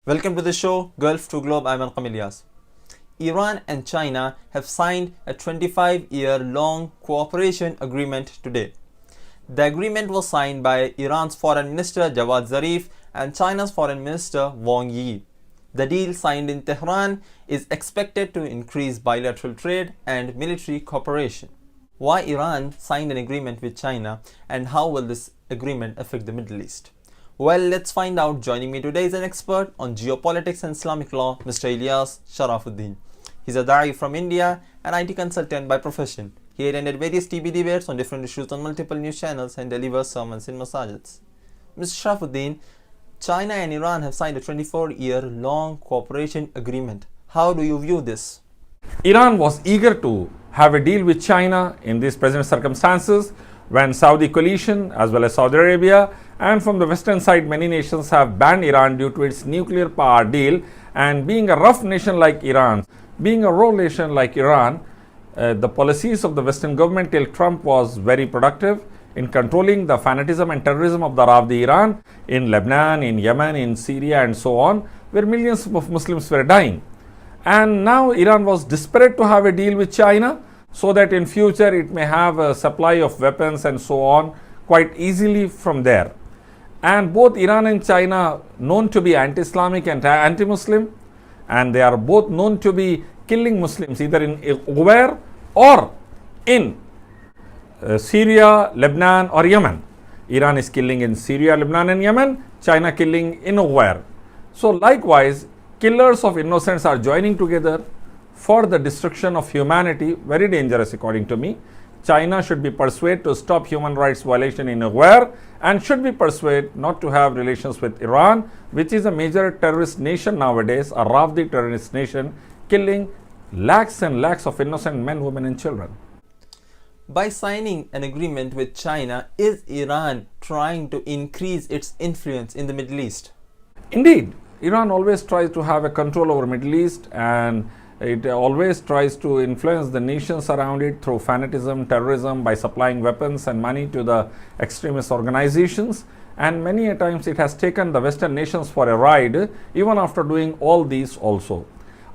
Welcome to the show, Gulf to Globe. I'm ILYAS. Iran and China have signed a 25-year-long cooperation agreement today. The agreement was signed by Iran's Foreign Minister Javad Zarif and China's Foreign Minister Wang Yi. The deal signed in Tehran is expected to increase bilateral trade and military cooperation. Why Iran signed an agreement with China, and how will this agreement affect the Middle East? Well, let's find out. Joining me today is an expert on geopolitics and Islamic law, Mr. ILYAS Sharafuddin. He's a da'i from India, an IT consultant by profession. He attended various TV debates on different issues on multiple news channels and delivers sermons in masajids. Mr. Sharafuddin, China and Iran have signed a 24-year-long cooperation agreement. How do you view this? Iran was eager to have a deal with China in these present circumstances when Saudi coalition as well as Saudi Arabia and from the western side many nations have banned Iran due to its nuclear power deal, and being a rough nation like Iran, being a raw nation like Iran, the policies of the western government till Trump was very productive in controlling the fanatism and terrorism of the Rafdi Iran in Lebanon, in Yemen, in Syria and so on, where millions of Muslims were dying. And now Iran was desperate to have a deal with China so that in future it may have a supply of weapons and so on quite easily from there. And both Iran and China known to be anti-Islamic and anti-Muslim, and they are both known to be killing Muslims either in Ugair or in Syria, Lebanon or Yemen. Iran is killing in Syria, Lebanon and Yemen, China killing in Ugair. So likewise, killers of innocents are joining together for the destruction of humanity, very dangerous according to me. China should be persuaded to stop human rights violation in Ugair and should be persuaded not to have relations with Iran, which is a major terrorist nation nowadays, a Rafdi terrorist nation, killing lakhs and lakhs of innocent men, women and children. By signing an agreement with China, is Iran trying to increase its influence in the Middle East? Indeed, Iran always tries to have a control over Middle East, and it always tries to influence the nations around it through fanatism, terrorism, by supplying weapons and money to the extremist organizations. And many a times it has taken the Western nations for a ride, even after doing all these also.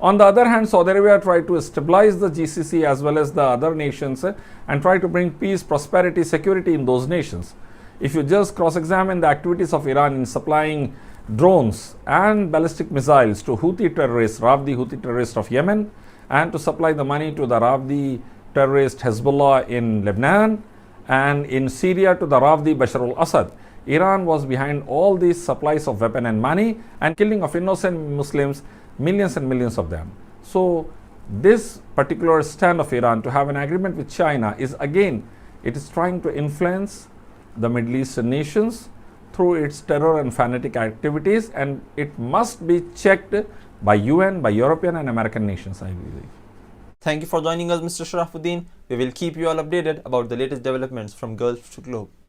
On the other hand, Saudi Arabia tried to stabilize the GCC as well as the other nations and try to bring peace, prosperity, security in those nations. If you just cross-examine the activities of Iran in supplying drones and ballistic missiles to Houthi terrorists, Rafdi Houthi terrorists of Yemen, and to supply the money to the Rafdi terrorist Hezbollah in Lebanon, and in Syria to the Rafdi Bashar al-Assad. Iran was behind all these supplies of weapon and money and killing of innocent Muslims, millions and millions of them. So this particular stand of Iran to have an agreement with China is, again, it is trying to influence the Middle Eastern nations through its terror and fanatic activities, and it must be checked by UN, by European and American nations, I believe. Thank you for joining us, Mr. Sharafuddin. We will keep you all updated about the latest developments from Gulf to Globe.